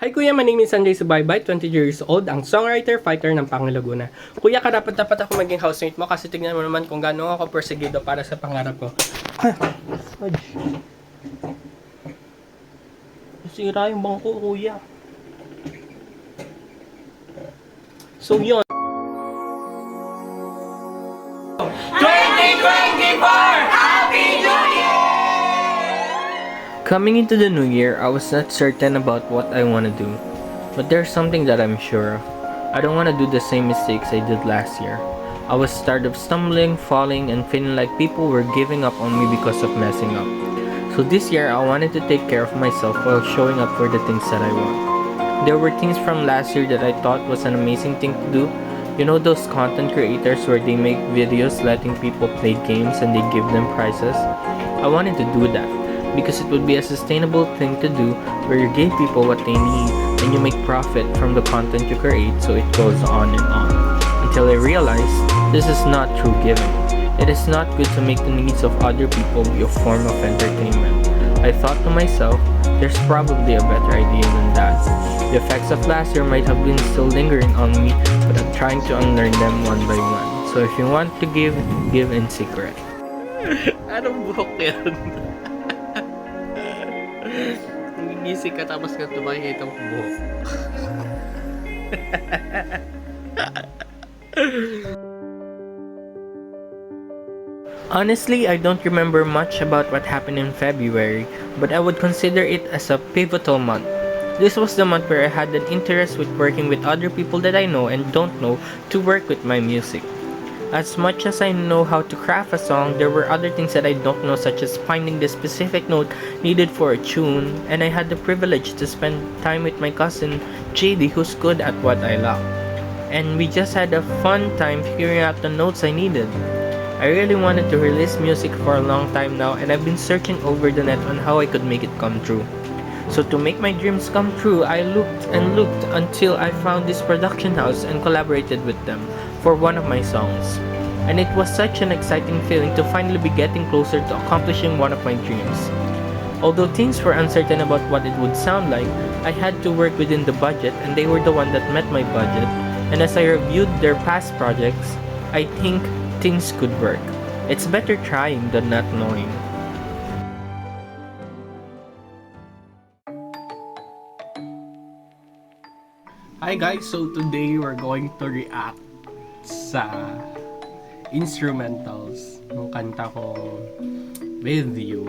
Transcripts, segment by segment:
Hi Kuya, my name is Sanjay Subaybay, 20 years old, ang songwriter, fighter ng Pangilaguna. Kuya, karapat-dapat ako maging housemate mo kasi tignan mo naman kung gaano ako persegido para sa pangarap ko. Sira yung bangko, Kuya. So yun. 2024! Happy New Year! Coming into the new year, I was not certain about what I want to do. But there's something that I'm sure of. I don't want to do the same mistakes I did last year. I was tired of stumbling, falling, and feeling like people were giving up on me because of messing up. So this year, I wanted to take care of myself while showing up for the things that I want. There were things from last year that I thought was an amazing thing to do. You know those content creators where they make videos letting people play games and they give them prizes? I wanted to do that because it would be a sustainable thing to do where you give people what they need and you make profit from the content you create, so it goes on and on. Until I realized this is not true giving. It is not good to make the needs of other people be a form of entertainment. I thought to myself, there's probably a better idea than that. The effects of last year might have been still lingering on me, but I'm trying to unlearn them one by one. So if you want to give in secret. Anong buhok yan? Nangigising ka tapos ka tumahi itong buhok. Honestly, I don't remember much about what happened in February, but I would consider it as a pivotal month. This was the month where I had an interest with working with other people that I know and don't know to work with my music. As much as I know how to craft a song, there were other things that I don't know, such as finding the specific note needed for a tune, and I had the privilege to spend time with my cousin JD, who's good at what I love. And we just had a fun time figuring out the notes I needed. I really wanted to release music for a long time now, and I've been searching over the net on how I could make it come true. So to make my dreams come true, I looked and looked until I found this production house and collaborated with them for one of my songs. And it was such an exciting feeling to finally be getting closer to accomplishing one of my dreams. Although things were uncertain about what it would sound like, I had to work within the budget, and they were the one that met my budget. And as I reviewed their past projects, I think things could work. It's better trying than not knowing. Hi guys, so today we're going to react sa instrumentals ng kanta ko With You.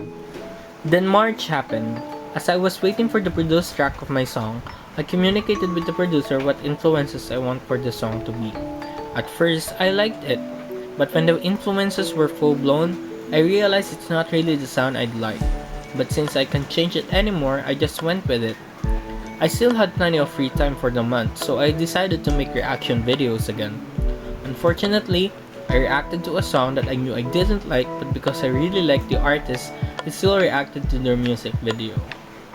Then March happened. As I was waiting for the produced track of my song, I communicated with the producer what influences I want for the song to be. At first, I liked it, but when the influences were full-blown, I realized it's not really the sound I'd like. But since I can't change it anymore, I just went with it. I still had plenty of free time for the month, so I decided to make reaction videos again. Unfortunately, I reacted to a song that I knew I didn't like, but because I really liked the artist, I still reacted to their music video.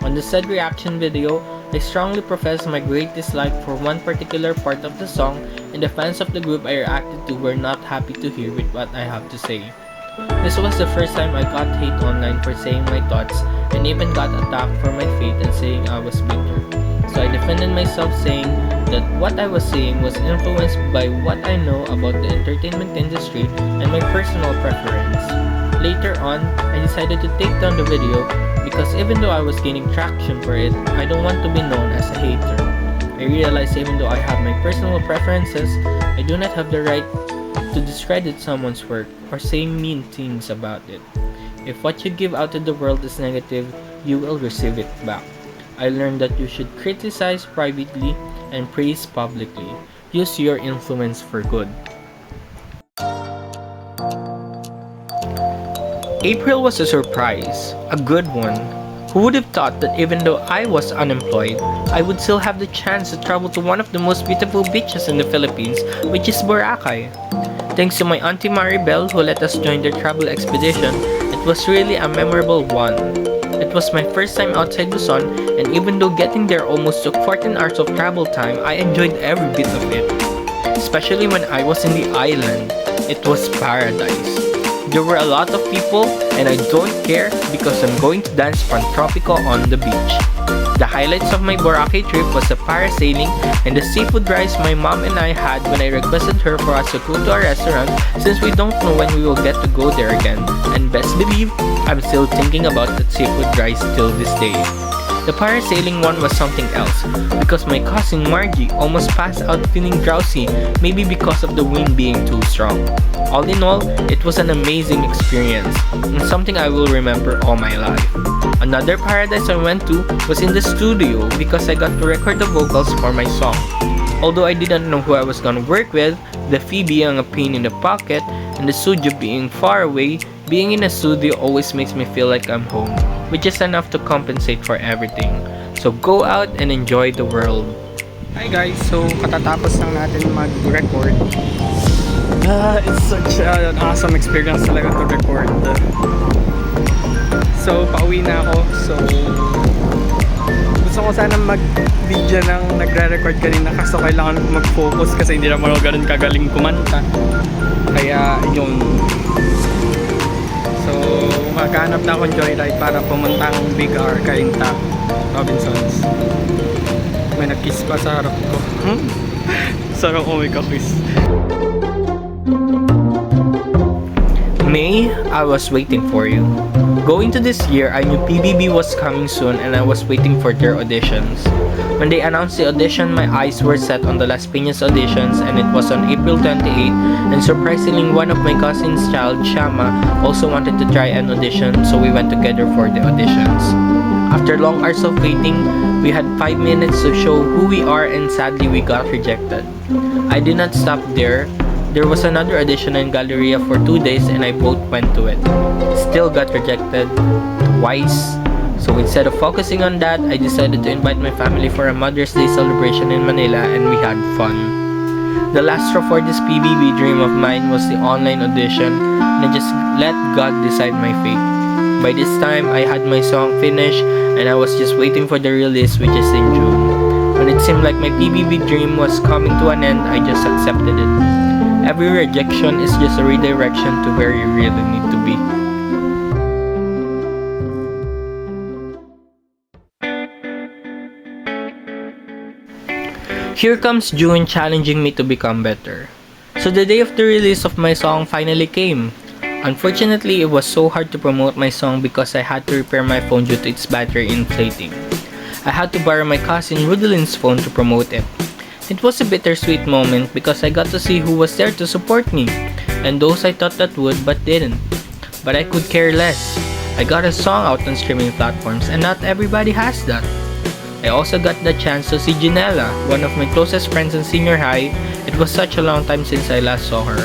On the said reaction video, I strongly professed my great dislike for one particular part of the song, and the fans of the group I reacted to were not happy to hear with what I have to say. This was the first time I got hate online for saying my thoughts, and even got attacked for my faith and saying I was bitter. So I defended myself, saying that what I was saying was influenced by what I know about the entertainment industry and my personal preference. Later on, I decided to take down the video because even though I was gaining traction for it, I don't want to be known as a hater. I realized even though I have my personal preferences, I do not have the right to discredit someone's work or say mean things about it. If what you give out to the world is negative, you will receive it back. I learned that you should criticize privately and praise publicly. Use your influence for good. April was a surprise, a good one. Who would have thought that even though I was unemployed, I would still have the chance to travel to one of the most beautiful beaches in the Philippines, which is Boracay. Thanks to my auntie Maribel who let us join their travel expedition, it was really a memorable one. It was my first time outside Luzon, and even though getting there almost took 14 hours of travel time, I enjoyed every bit of it. Especially when I was in the island. It was paradise. There were a lot of people, and I don't care because I'm going to dance Pantropico on the beach. The highlights of my Boracay trip was the parasailing and the seafood rice my mom and I had when I requested her for us to go to a restaurant since we don't know when we will get to go there again. And best believe, I'm still thinking about that seafood rice till this day. The parasailing one was something else because my cousin Margie almost passed out feeling drowsy, maybe because of the wind being too strong. All in all, it was an amazing experience and something I will remember all my life. Another paradise I went to was in the studio because I got to record the vocals for my song. Although I didn't know who I was gonna work with, the fee being a pain in the pocket and the studio being far away, being in a studio always makes me feel like I'm home, which is enough to compensate for everything. So go out and enjoy the world. Hi guys, so katatapos lang natin mag-record. It's such an awesome experience talaga to record. So pauwi na ako. So gusto ko sana mag-video ng nagre-record kanina kaso kailangan ko mag-focus kasi hindi naman ako ganun kagaling kumanta. Kaya yun. So maghanap na akong joyride para pumuntang Big R, Cainta, Robinsons. May nag-kiss pa sa harap ko. Sarap ko may ka-kiss. May, I was waiting for you. Going to this year, I knew PBB was coming soon and I was waiting for their auditions. When they announced the audition, my eyes were set on the Las Piñas auditions and it was on April 28 and surprisingly one of my cousin's child, Shama, also wanted to try an audition so we went together for the auditions. After long hours of waiting, we had 5 minutes to show who we are and sadly we got rejected. I did not stop there. There was another audition in Galleria for 2 days and I both went to it. Still got rejected twice. So instead of focusing on that, I decided to invite my family for a Mother's Day celebration in Manila and we had fun. The last straw for this PBB dream of mine was the online audition and I just let God decide my fate. By this time, I had my song finished and I was just waiting for the release which is in June. When it seemed like my PBB dream was coming to an end, I just accepted it. Every rejection is just a redirection to where you really need to be. Here comes June challenging me to become better. So the day of the release of my song finally came. Unfortunately, it was so hard to promote my song because I had to repair my phone due to its battery inflating. I had to borrow my cousin Rudelin's phone to promote it. It was a bittersweet moment because I got to see who was there to support me, and those I thought that would but didn't. But I could care less. I got a song out on streaming platforms and not everybody has that. I also got the chance to see Janela, one of my closest friends in senior high. It was such a long time since I last saw her.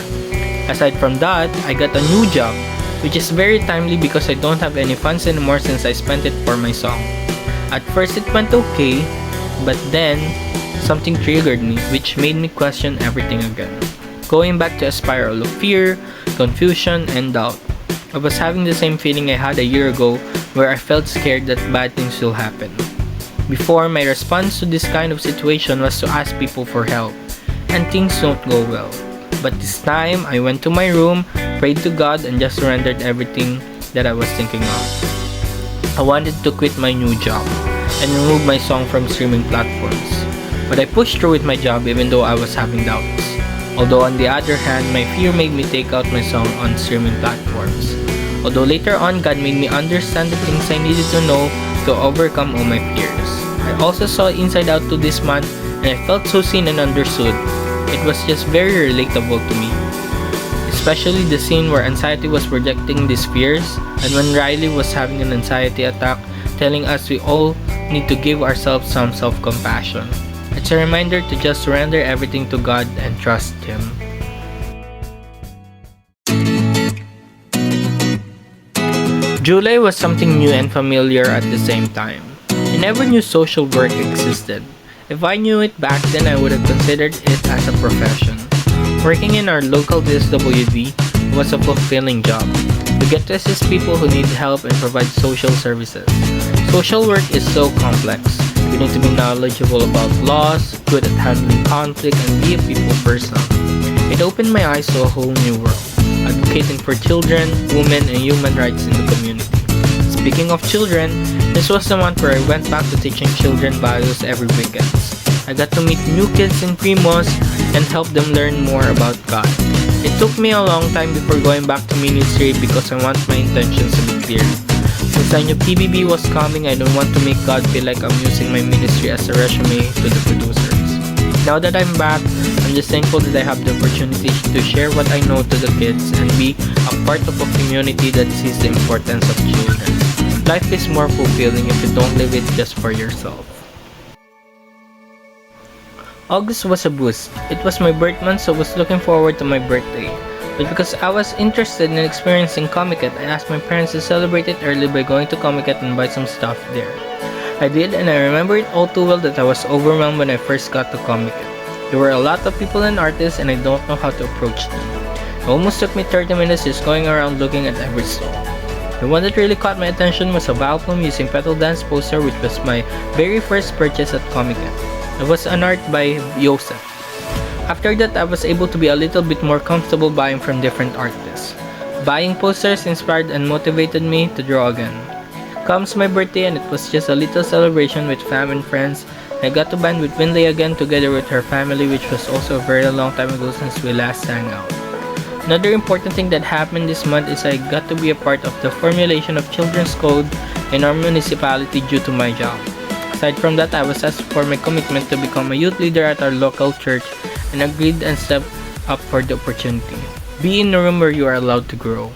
Aside from that, I got a new job, which is very timely because I don't have any funds anymore since I spent it for my song. At first it went okay, but then something triggered me which made me question everything again. Going back to a spiral of fear, confusion, and doubt. I was having the same feeling I had a year ago where I felt scared that bad things will happen. Before, my response to this kind of situation was to ask people for help, and things don't go well. But this time, I went to my room, prayed to God, and just surrendered everything that I was thinking of. I wanted to quit my new job and remove my song from streaming platforms. But I pushed through with my job even though I was having doubts. Although on the other hand, my fear made me take out my song on streaming platforms. Although later on, God made me understand the things I needed to know to overcome all my fears. I also saw Inside Out to this month and I felt so seen and understood. It was just very relatable to me. Especially the scene where Anxiety was projecting these fears and when Riley was having an anxiety attack, telling us we all need to give ourselves some self-compassion. It's a reminder to just surrender everything to God and trust Him. July was something new and familiar at the same time. I never knew social work existed. If I knew it back then, I would have considered it as a profession. Working in our local DSWD was a fulfilling job. We get to assist people who need help and provide social services. Social work is so complex. You need to be knowledgeable about laws, good at handling conflict, and be a people person. It opened my eyes to a whole new world, advocating for children, women, and human rights in the community. Speaking of children, This was the month where I went back to teaching children values every weekend. I got to meet new kids in Primos and help them learn more about God. It took me a long time before going back to ministry because I want my intentions to be clear. Since I knew PBB was coming, I don't want to make God feel like I'm using my ministry as a resume to the producers. Now that I'm back, I'm just thankful that I have the opportunity to share what I know to the kids and be a part of a community that sees the importance of children. Life is more fulfilling if you don't live it just for yourself. August was a boost. It was my birth month, so I was looking forward to my birthday. But because I was interested in experiencing Comiket, I asked my parents to celebrate it early by going to Comiket and buy some stuff there. I did, and I remember it all too well that I was overwhelmed when I first got to Comiket. There were a lot of people and artists, and I don't know how to approach them. It almost took me 30 minutes just going around looking at every stall. The one that really caught my attention was a Valplum using Petal Dance poster, which was my very first purchase at Comiket. It was an art by Joseph. After that, I was able to be a little bit more comfortable buying from different artists. Buying posters inspired and motivated me to draw again. Comes my birthday and it was just a little celebration with fam and friends. I got to band with Winley again together with her family, which was also a very long time ago since we last sang out. Another important thing that happened this month is I got to be a part of the formulation of children's code in our municipality due to my job. Aside from that, I was asked for my commitment to become a youth leader at our local church and agreed and stepped up for the opportunity. Be in a room where you are allowed to grow.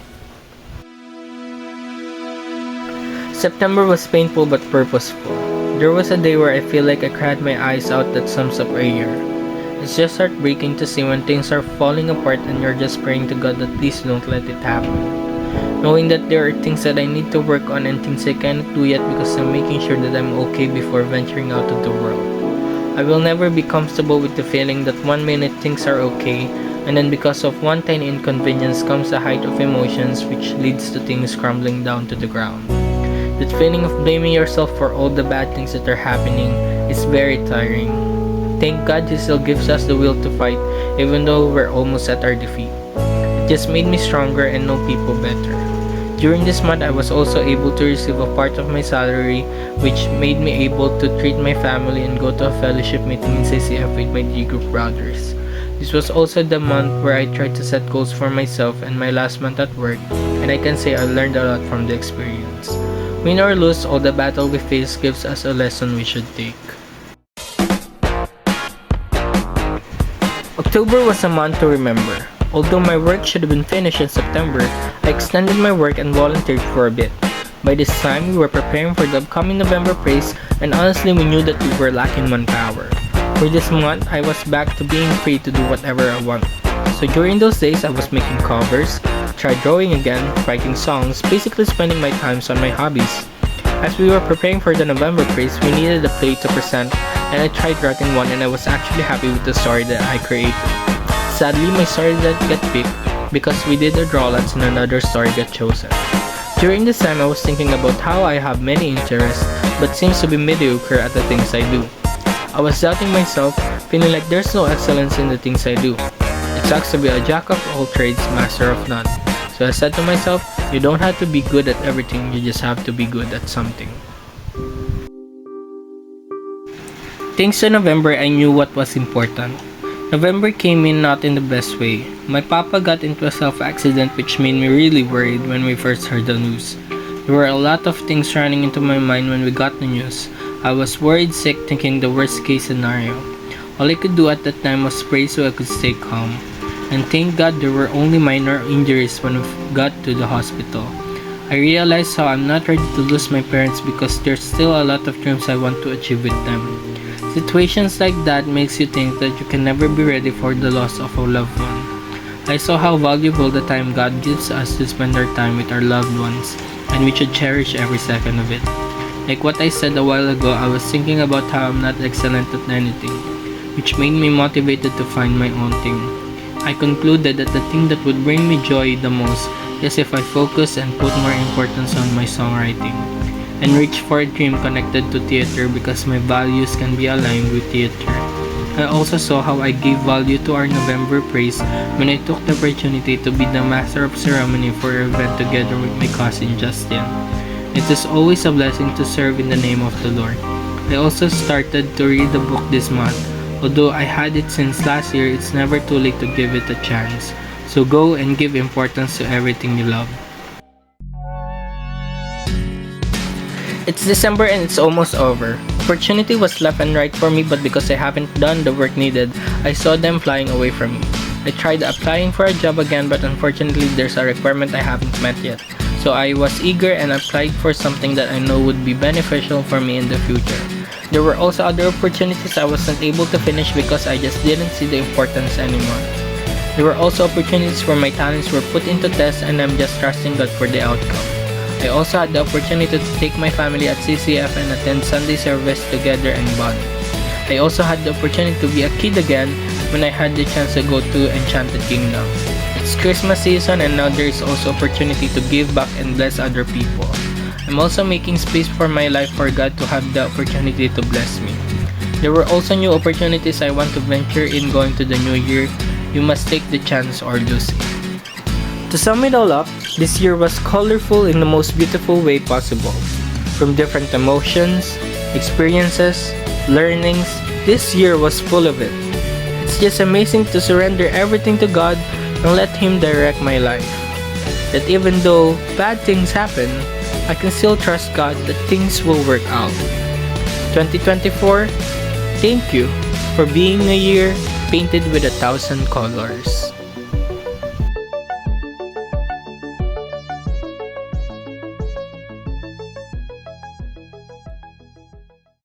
September was painful but purposeful. There was a day where I feel like I cried my eyes out that sums up a year. It's just heartbreaking to see when things are falling apart and you're just praying to God that please don't let it happen. Knowing that there are things that I need to work on and things I cannot do yet because I'm making sure that I'm okay before venturing out of the world. I will never be comfortable with the feeling that one minute things are okay and then because of one tiny inconvenience comes a height of emotions which leads to things crumbling down to the ground. That feeling of blaming yourself for all the bad things that are happening is very tiring. Thank God He still gives us the will to fight even though we're almost at our defeat. It just made me stronger and know people better. During this month, I was also able to receive a part of my salary which made me able to treat my family and go to a fellowship meeting in CCF with my D-group brothers. This was also the month where I tried to set goals for myself and my last month at work, and I can say I learned a lot from the experience. Win or lose, all the battle we face gives us a lesson we should take. October was a month to remember. Although my work should have been finished in September, I extended my work and volunteered for a bit. By this time, we were preparing for the upcoming November praise, and honestly we knew that we were lacking manpower. For this month, I was back to being free to do whatever I want. So during those days, I was making covers, tried drawing again, writing songs, basically spending my times on my hobbies. As we were preparing for the November praise, we needed a play to present, and I tried writing one and I was actually happy with the story that I created. Sadly, my story didn't get picked because we did a drawlets and another story got chosen. During this time, I was thinking about how I have many interests but seems to be mediocre at the things I do. I was doubting myself, feeling like there's no excellence in the things I do. It sucks to be a jack of all trades, master of none. So I said to myself, you don't have to be good at everything, you just have to be good at something. Thanks to November, I knew what was important. November came in not in the best way. My papa got into a self-accident which made me really worried when we first heard the news. There were a lot of things running into my mind when we got the news. I was worried sick thinking the worst case scenario. All I could do at that time was pray so I could stay calm. And thank God there were only minor injuries when we got to the hospital. I realized how I'm not ready to lose my parents because there's still a lot of dreams I want to achieve with them. Situations like that makes you think that you can never be ready for the loss of a loved one. I saw how valuable the time God gives us to spend our time with our loved ones, and we should cherish every second of it. Like what I said a while ago, I was thinking about how I'm not excellent at anything, which made me motivated to find my own thing. I concluded that the thing that would bring me joy the most is if I focus and put more importance on my songwriting, and reach for a dream connected to theater because my values can be aligned with theater. I also saw how I gave value to our November praise when I took the opportunity to be the master of ceremony for our event together with my cousin Justin. It is always a blessing to serve in the name of the Lord. I also started to read the book this month. Although I had it since last year, it's never too late to give it a chance. So go and give importance to everything you love. It's December and it's almost over. Opportunity was left and right for me, but because I haven't done the work needed, I saw them flying away from me. I tried applying for a job again, but unfortunately there's a requirement I haven't met yet. So I was eager and applied for something that I know would be beneficial for me in the future. There were also other opportunities I wasn't able to finish because I just didn't see the importance anymore. There were also opportunities where my talents were put into test and I'm just trusting God for the outcome. I also had the opportunity to take my family at CCF and attend Sunday service together and bond. I also had the opportunity to be a kid again when I had the chance to go to Enchanted Kingdom. It's Christmas season and now there is also opportunity to give back and bless other people. I'm also making space for my life for God to have the opportunity to bless me. There were also new opportunities I want to venture in going to the new year. You must take the chance or lose it. To sum it all up, this year was colorful in the most beautiful way possible. From different emotions, experiences, learnings, this year was full of it. It's just amazing to surrender everything to God and let Him direct my life. That even though bad things happen, I can still trust God that things will work out. 2024, thank you for being a year painted with 1,000 colors.